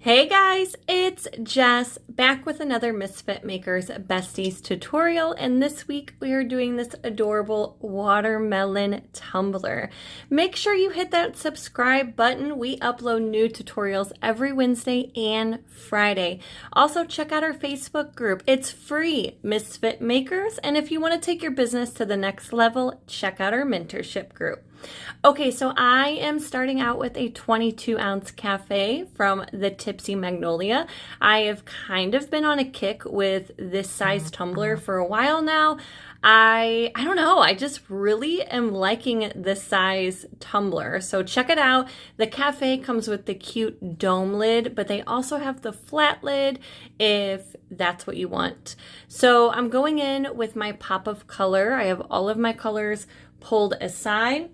Hey guys, it's Jess back with another Misfit Makers Besties tutorial, and this week we are doing this adorable watermelon tumbler. Make sure you hit that subscribe button. We upload new tutorials every Wednesday and Friday. Also check out our Facebook group. It's free, Misfit Makers, and if you want to take your business to the next level, check out our mentorship group. Okay, so I am starting out with a 22-ounce cafe from the Tipsy Magnolia. I have kind of been on a kick with this size tumbler for a while now. I don't know, I just really am liking this size tumbler. So check it out. The cafe comes with the cute dome lid, but they also have the flat lid if that's what you want. So I'm going in with my pop of color. I have all of my colors pulled aside.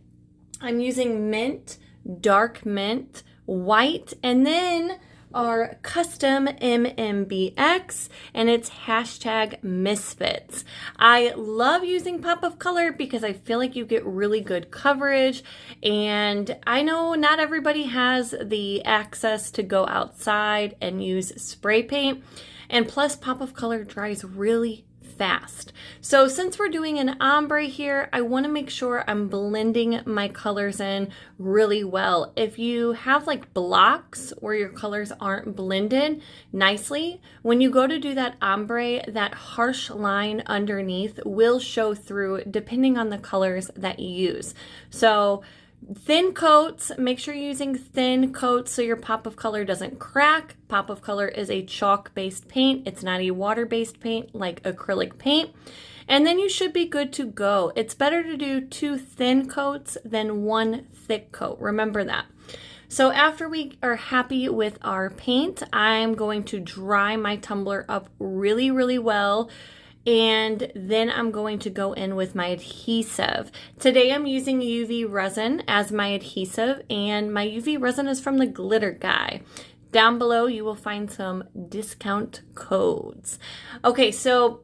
I'm using mint, dark mint, white, and then our custom MMBX, and it's hashtag misfits. I love using pop of color because I feel like you get really good coverage, and I know not everybody has the access to go outside and use spray paint, and plus pop of color dries really fast. So since we're doing an ombre here, I want to make sure I'm blending my colors in really well. If you have like blocks where your colors aren't blended nicely, when you go to do that ombre, that harsh line underneath will show through depending on the colors that you use. So thin coats, make sure you're using thin coats so your pop of color doesn't crack. Pop of color is a chalk-based paint. It's not a water-based paint like acrylic paint. And then you should be good to go. It's better to do 2 thin coats than 1 thick coat. Remember that. So after we are happy with our paint, I'm going to dry my tumbler up really, really well. And then I'm going to go in with my adhesive. Today I'm using UV resin as my adhesive, and my UV resin is from the Glitter Guy. Down below you will find some discount codes. Okay, so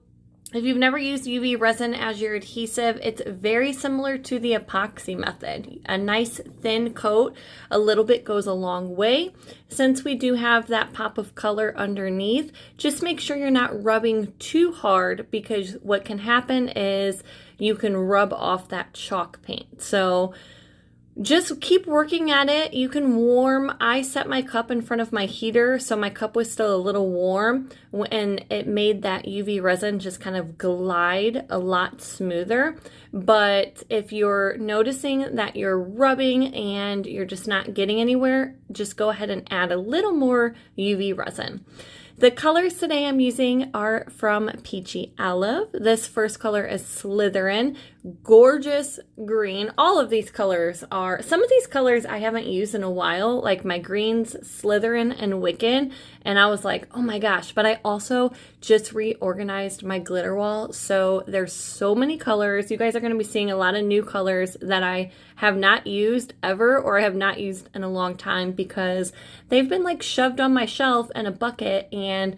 if you've never used UV resin as your adhesive, it's very similar to the epoxy method. A nice thin coat, a little bit goes a long way. Since we do have that pop of color underneath, just make sure you're not rubbing too hard, because what can happen is you can rub off that chalk paint. So just keep working at it. You can warm. I set my cup in front of my heater, so my cup was still a little warm, and it made that UV resin just kind of glide a lot smoother. But if you're noticing that you're rubbing and you're just not getting anywhere, just go ahead and add a little more UV resin. The colors today I'm using are from Peachy Olive. This first color is Slytherin, gorgeous green. All of these colors are, some of these colors I haven't used in a while, like my greens, Slytherin and Wicked, and I was like, oh my gosh. But I also just reorganized my glitter wall, so there's so many colors. You guys are going to be seeing a lot of new colors that I have not used ever, or I have not used in a long time, because they've been like shoved on my shelf in a bucket, and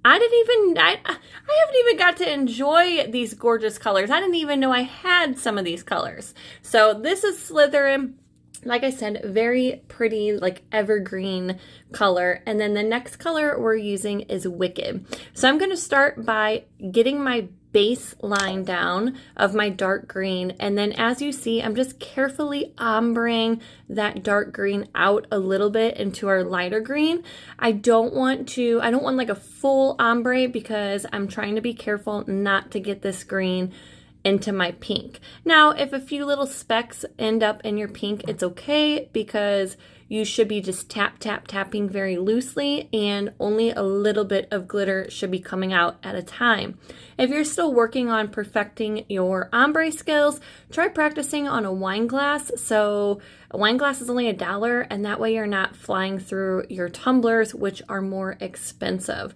I haven't even got to enjoy these gorgeous colors. I didn't even know I had some of these colors. So this is Slytherin. Like I said, very pretty, like evergreen color. And then the next color we're using is Wicked. So I'm going to start by getting my base line down of my dark green, and then as you see, I'm just carefully ombreing that dark green out a little bit into our lighter green. I don't want like a full ombre, because I'm trying to be careful not to get this green into my pink. Now, if a few little specks end up in your pink, it's okay, because you should be just tapping very loosely, and only a little bit of glitter should be coming out at a time. If you're still working on perfecting your ombre skills, try practicing on a wine glass. So a wine glass is only $1, and that way you're not flying through your tumblers, which are more expensive.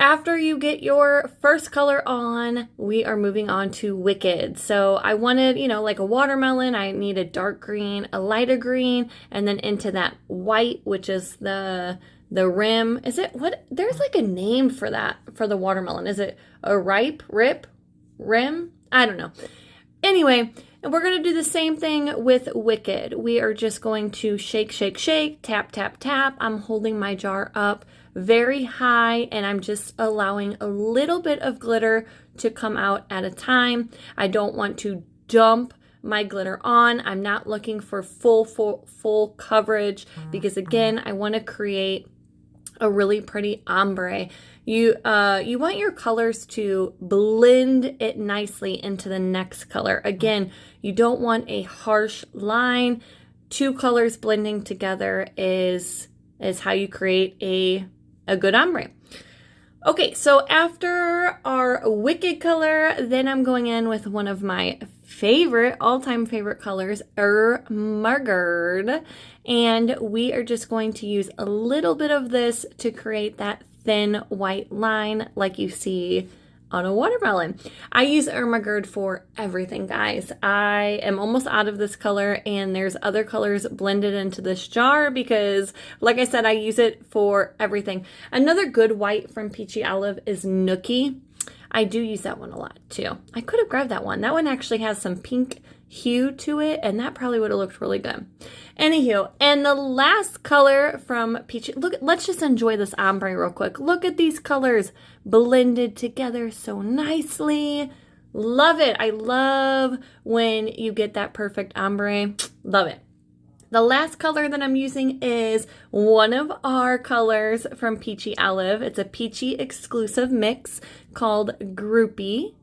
After you get your first color on, we are moving on to Wicked. So I wanted, like a watermelon, I need a dark green, a lighter green, and then into that white, which is the rim. Is it what? There's like a name for that, for the watermelon. Is it a rip, rim? I don't know. Anyway, And we're going to do the same thing with Wicked. We are just going to shake, shake, shake, tap, tap, tap. I'm holding my jar up very high and I'm just allowing a little bit of glitter to come out at a time. I don't want to dump my glitter on. I'm not looking for full coverage because again, I want to create a really pretty ombre. You want your colors to blend it nicely into the next color. Again, you don't want a harsh line. Two colors blending together is how you create a good ombre. Okay, so after our Wicked color, then I'm going in with one of my all-time favorite colors, Ermagurd. And we are just going to use a little bit of this to create that thin white line like you see on a watermelon. I use Ermagurd for everything, guys. I am almost out of this color and there's other colors blended into this jar because, like I said, I use it for everything. Another good white from Peachy Olive is Nookie. I do use that one a lot too. I could have grabbed that one. That one actually has some pink hue to it and that probably would have looked really good. Anywho, and the last color from Peachy, look, let's just enjoy this ombre real quick. Look at these colors blended together so nicely. Love it. I love when you get that perfect ombre. Love it. The last color that I'm using is one of our colors from Peachy Olive. It's a Peachy exclusive mix called Groupie.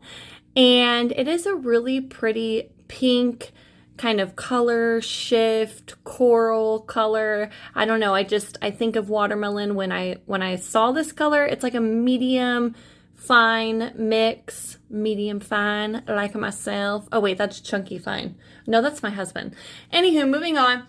And it is a really pretty pink kind of color shift, coral color. I don't know. I think of watermelon when I saw this color. It's like a medium fine mix, medium fine, like myself. Oh wait, that's chunky fine. No, that's my husband. Anywho, moving on.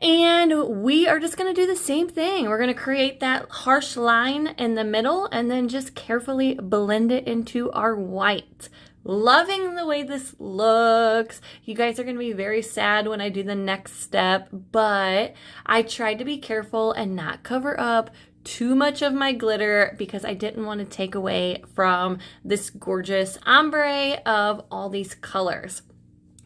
And we are just going to do the same thing. We're going to create that harsh line in the middle and then just carefully blend it into our white. Loving the way this looks. You guys are going to be very sad when I do the next step, but I tried to be careful and not cover up too much of my glitter because I didn't want to take away from this gorgeous ombre of all these colors.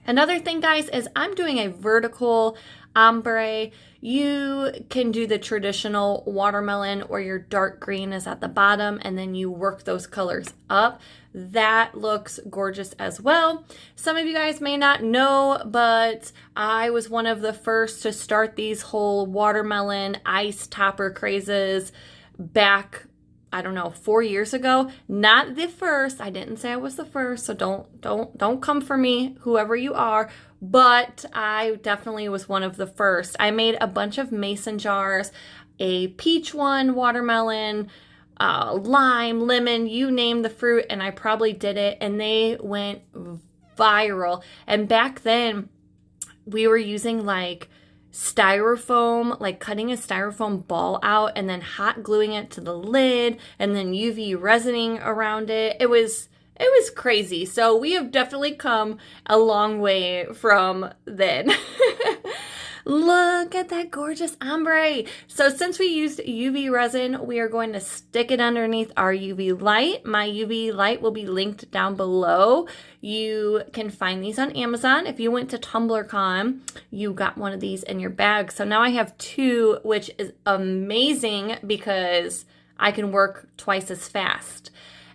Another thing, guys, is I'm doing a vertical ombre. You can do the traditional watermelon where your dark green is at the bottom and then you work those colors up. That looks gorgeous as well. Some of you guys may not know, but I was one of the first to start these whole watermelon ice topper crazes back, I don't know, 4 years ago. Not the first. I didn't say I was the first, so don't come for me, whoever you are. But I definitely was one of the first. I made a bunch of mason jars, a peach one, watermelon, lime, lemon, you name the fruit, and I probably did it, and they went viral. And back then, we were using like styrofoam, like cutting a styrofoam ball out and then hot gluing it to the lid and then UV resining around it. It was crazy. So we have definitely come a long way from then. Look at that gorgeous ombre. So since we used UV resin, we are going to stick it underneath our UV light. My UV light will be linked down below. You can find these on Amazon. If you went to TumblerCon, you got one of these in your bag. So now I have two, which is amazing because I can work twice as fast.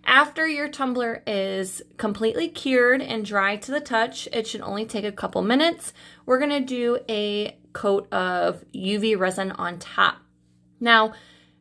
After your tumbler is completely cured and dry to the touch, it should only take a couple minutes. We're going to do a coat of UV resin on top. Now,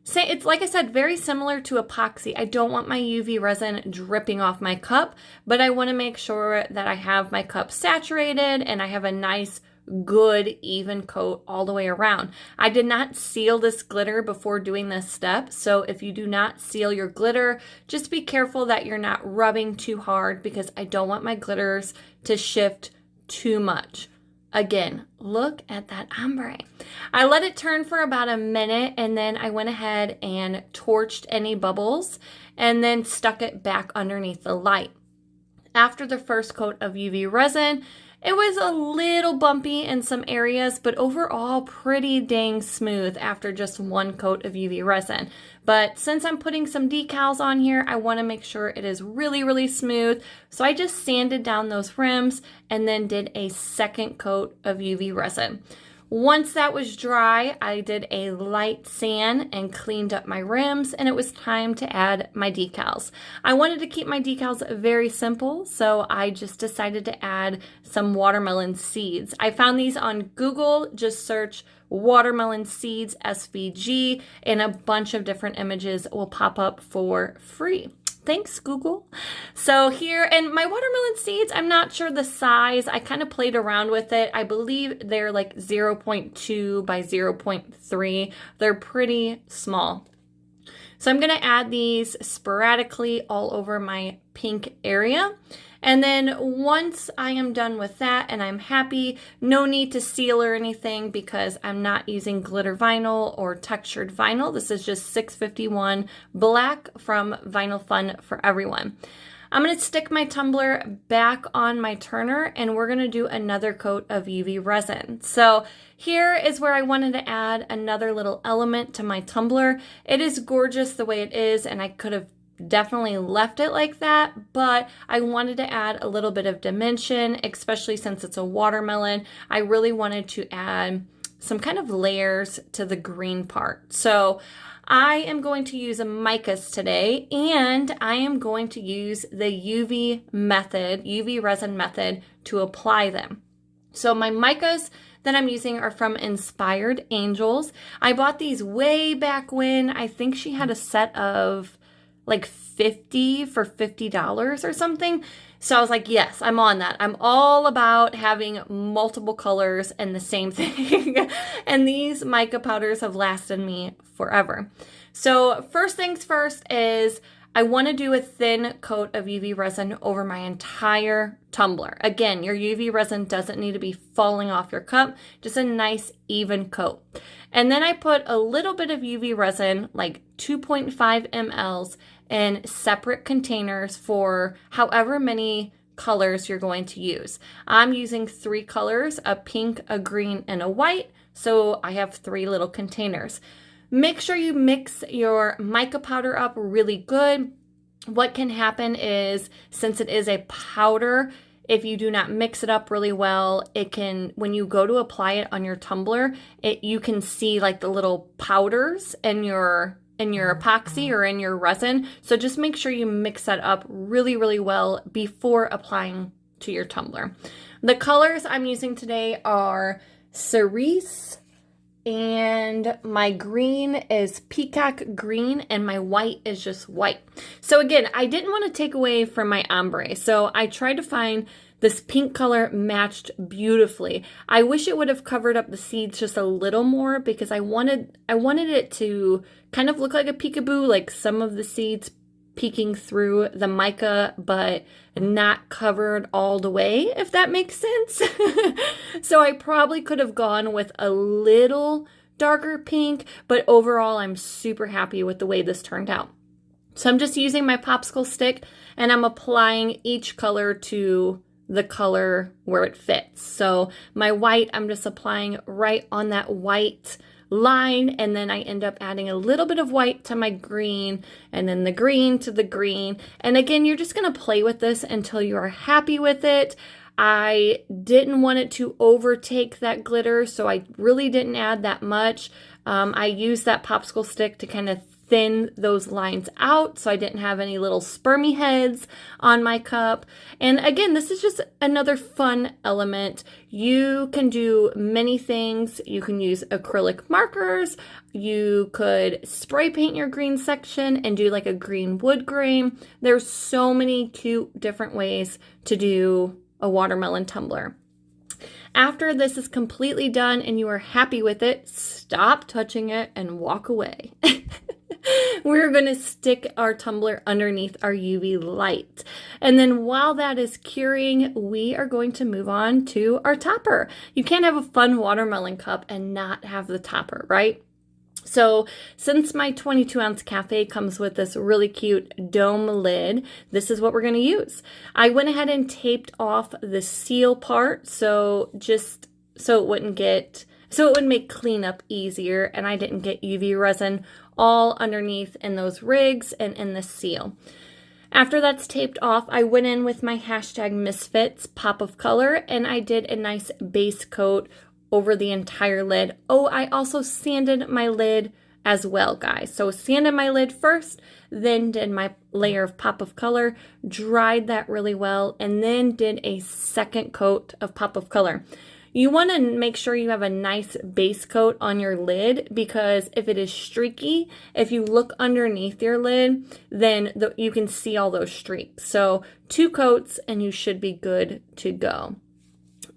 it's like I said, very similar to epoxy. I don't want my UV resin dripping off my cup, but I want to make sure that I have my cup saturated and I have a nice good even coat all the way around. I did not seal this glitter before doing this step, so if you do not seal your glitter, just be careful that you're not rubbing too hard because I don't want my glitters to shift too much. Again, look at that ombre. I let it turn for about a minute and then I went ahead and torched any bubbles and then stuck it back underneath the light. After the first coat of UV resin, It was a little bumpy in some areas, but overall pretty dang smooth after just one coat of UV resin. But since I'm putting some decals on here, I want to make sure it is really, really smooth. So I just sanded down those rims and then did a second coat of UV resin. Once that was dry, I did a light sand and cleaned up my rims, and it was time to add my decals. I wanted to keep my decals very simple, so I just decided to add some watermelon seeds. I found these on Google. Just search watermelon seeds SVG, and a bunch of different images will pop up for free. Thanks, Google. So here, and my watermelon seeds, I'm not sure the size. I kind of played around with it. I believe they're like 0.2 by 0.3. They're pretty small. So I'm going to add these sporadically all over my pink area. And then once I am done with that and I'm happy, no need to seal or anything because I'm not using glitter vinyl or textured vinyl. This is just 651 black from Vinyl Fun for Everyone. I'm going to stick my tumbler back on my turner and we're going to do another coat of UV resin. So here is where I wanted to add another little element to my tumbler. It is gorgeous the way it is, and I could have definitely left it like that, but I wanted to add a little bit of dimension, especially since it's a watermelon. I really wanted to add some kind of layers to the green part. So I am going to use a Micas today, and I am going to use the UV resin method to apply them. So my Micas that I'm using are from Inspired Angels. I bought these way back when. I think she had a set of like 50 for $50 or something. So I was like, yes, I'm on that. I'm all about having multiple colors and the same thing. And these mica powders have lasted me forever. So first things first is I want to do a thin coat of UV resin over my entire tumbler. Again, your UV resin doesn't need to be falling off your cup, just a nice even coat. And then I put a little bit of UV resin, like 2.5 mLs, in separate containers for however many colors you're going to use. I'm using 3 colors, a pink, a green, and a white, so I have 3 little containers. Make sure you mix your mica powder up really good. What can happen is, since it is a powder, if you do not mix it up really well, it can, when you go to apply it on your tumbler, you can see like the little powders in your epoxy or in your resin. So just make sure you mix that up really, really well before applying to your tumbler. The colors I'm using today are cerise, and my green is peacock green, and my white is just white. So again, I didn't want to take away from my ombre, so I tried to find this pink color matched beautifully. I wish it would have covered up the seeds just a little more because I wanted it to kind of look like a peekaboo, like some of the seeds peeking through the mica, but not covered all the way, if that makes sense. So I probably could have gone with a little darker pink, but overall I'm super happy with the way this turned out. So I'm just using my popsicle stick and I'm applying each color to the color where it fits. So my white, I'm just applying right on that white line, and then I end up adding a little bit of white to my green, and then the green to the green. And again, you're just going to play with this until you are happy with it. I didn't want it to overtake that glitter, so I really didn't add that much. I used that popsicle stick to kind of thin those lines out so I didn't have any little spermy heads on my cup. And again, this is just another fun element. You can do many things. You can use acrylic markers. You could spray paint your green section and do like a green wood grain. There's so many cute different ways to do a watermelon tumbler. After this is completely done and you are happy with it, stop touching it and walk away. We're going to stick our tumbler underneath our UV light. And then while that is curing, we are going to move on to our topper. You can't have a fun watermelon cup and not have the topper, right? So since my 22-ounce cafe comes with this really cute dome lid, this is what we're going to use. I went ahead and taped off the seal part so it would make cleanup easier, and I didn't get UV resin all underneath in those rigs and in the seal. After that's taped off, I went in with my #misfits pop of color, and I did a nice base coat over the entire lid. Oh, I also sanded my lid as well, guys. So sanded my lid first, then did my layer of pop of color, dried that really well, and then did a second coat of pop of color. You want to make sure you have a nice base coat on your lid, because if it is streaky, if you look underneath your lid, then you can see all those streaks. So 2 coats and you should be good to go.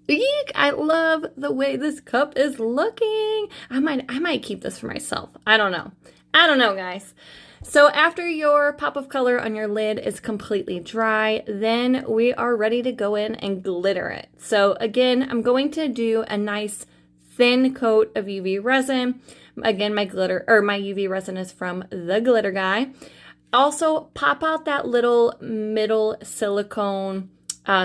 Eek, I love the way this cup is looking. I might keep this for myself. I don't know, guys. So after your pop of color on your lid is completely dry, then we are ready to go in and glitter it. So again, I'm going to do a nice thin coat of UV resin. Again, my UV resin is from The Glitter Guy. Also, pop out that little middle silicone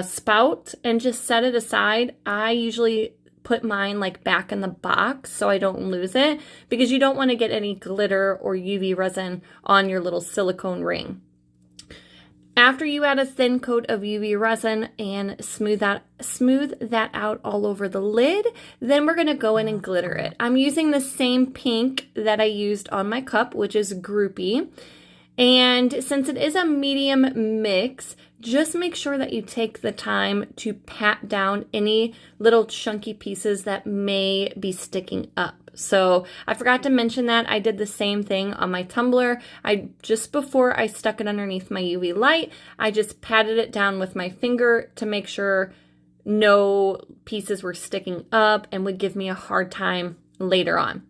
spout and just set it aside. I usually put mine like back in the box so I don't lose it, because you don't want to get any glitter or UV resin on your little silicone ring. After you add a thin coat of UV resin and smooth that out all over the lid, then we're going to go in and glitter it. I'm using the same pink that I used on my cup, which is Groupie. And since it is a medium mix, just make sure that you take the time to pat down any little chunky pieces that may be sticking up. So I forgot to mention that I did the same thing on my tumbler. Just before I stuck it underneath my UV light, I just patted it down with my finger to make sure no pieces were sticking up and would give me a hard time later on.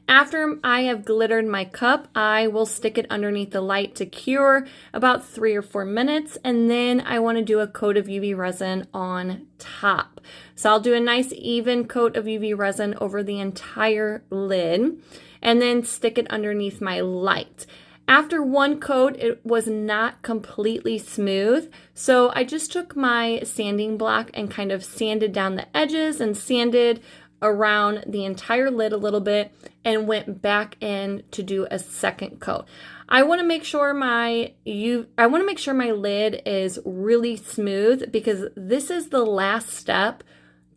After I have glittered my cup, I will stick it underneath the light to cure about 3 or 4 minutes, and then I want to do a coat of UV resin on top. So I'll do a nice even coat of UV resin over the entire lid, and then stick it underneath my light. After 1 coat, it was not completely smooth, so I just took my sanding block and kind of sanded down the edges and sanded around the entire lid a little bit, and went back in to do a second coat. I want to make sure my lid is really smooth, because this is the last step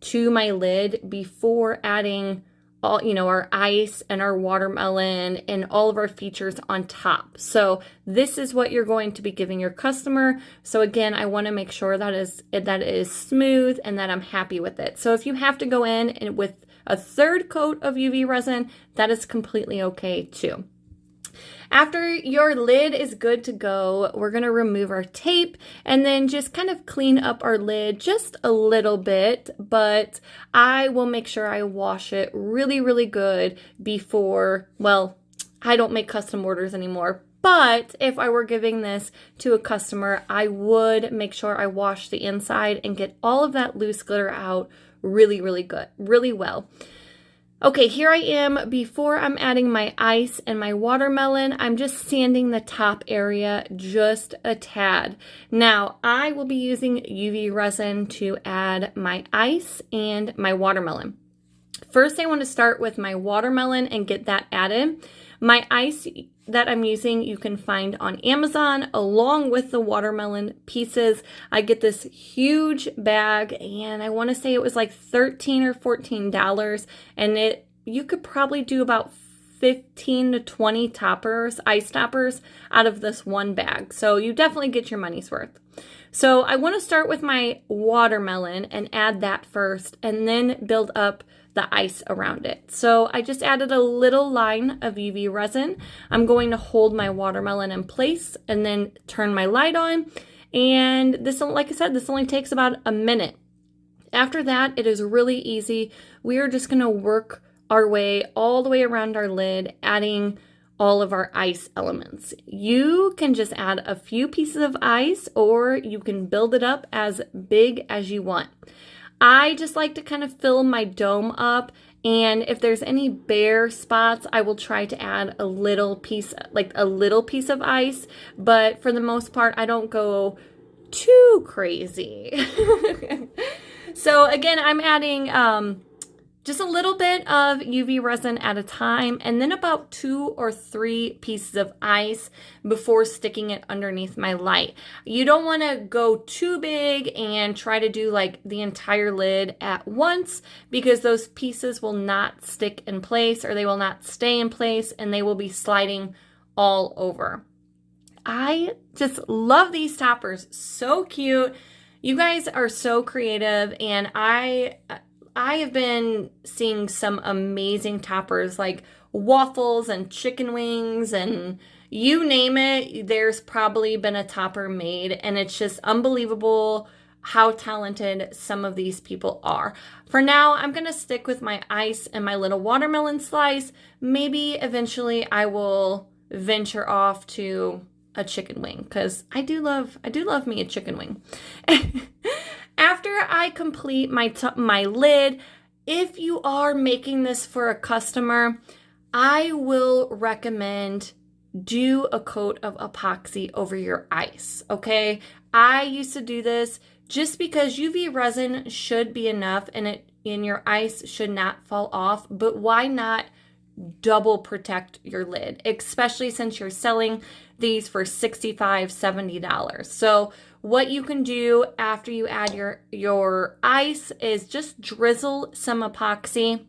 to my lid before adding all, our ice and our watermelon and all of our features on top. So this is what you're going to be giving your customer. So again, I want to make sure that it is smooth and that I'm happy with it. So if you have to go in and with a 3rd coat of UV resin, that is completely okay too. After your lid is good to go, we're going to remove our tape and then just kind of clean up our lid just a little bit, but I will make sure I wash it really, really good before, well, I don't make custom orders anymore, but if I were giving this to a customer, I would make sure I wash the inside and get all of that loose glitter out really, really good, really well. Okay, here I am. Before I'm adding my ice and my watermelon, I'm just sanding the top area just a tad. Now, I will be using UV resin to add my ice and my watermelon. First, I want to start with my watermelon and get that added. My ice that I'm using, you can find on Amazon along with the watermelon pieces. I get this huge bag, and I want to say it was like $13 or $14, and you could probably do about 15 to 20 ice toppers out of this one bag. So you definitely get your money's worth. So I want to start with my watermelon and add that first, and then build up the ice around it. So I just added a little line of UV resin. I'm going to hold my watermelon in place and then turn my light on. And this, like I said, this only takes about a minute. After that, it is really easy. We are just gonna work our way all the way around our lid, adding all of our ice elements. You can just add a few pieces of ice, or you can build it up as big as you want. I just like to kind of fill my dome up And if there's any bare spots, I will try to add a little piece, like a little piece of ice. But for the most part, I don't go too crazy. So again, I'm adding just a little bit of UV resin at a time, and then about 2 or 3 pieces of ice before sticking it underneath my light. You don't want to go too big and try to do like the entire lid at once, because those pieces will not stick in place, or they will not stay in place, and they will be sliding all over. I just love these toppers. So cute. You guys are so creative, and I have been seeing some amazing toppers like waffles and chicken wings and you name it. There's probably been a topper made, and it's just unbelievable how talented some of these people are. For now, I'm going to stick with my ice and my little watermelon slice. Maybe eventually I will venture off to a chicken wing, because I do love me a chicken wing. After I complete my lid, if you are making this for a customer, I will recommend do a coat of epoxy over your ice, okay? I used to do this just because UV resin should be enough, and your ice should not fall off, but why not double protect your lid, especially since you're selling these for $65, $70. So what you can do after you add your ice is just drizzle some epoxy,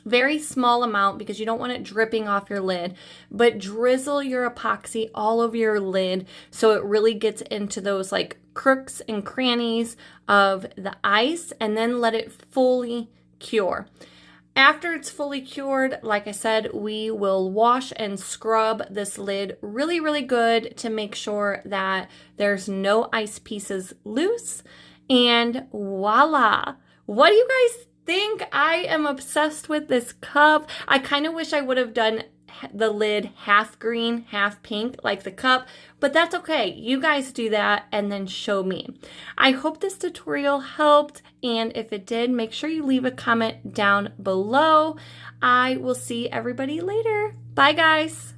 very small amount because you don't want it dripping off your lid, but drizzle your epoxy all over your lid so it really gets into those like crooks and crannies of the ice, and then let it fully cure. After it's fully cured, like I said, we will wash and scrub this lid really, really good to make sure that there's no ice pieces loose. And voila! What do you guys think? I am obsessed with this cup. I kind of wish I would have done the lid half green, half pink like the cup, but that's okay. You guys do that and then show me. I hope this tutorial helped, and if it did, make sure you leave a comment down below. I will see everybody later. Bye guys.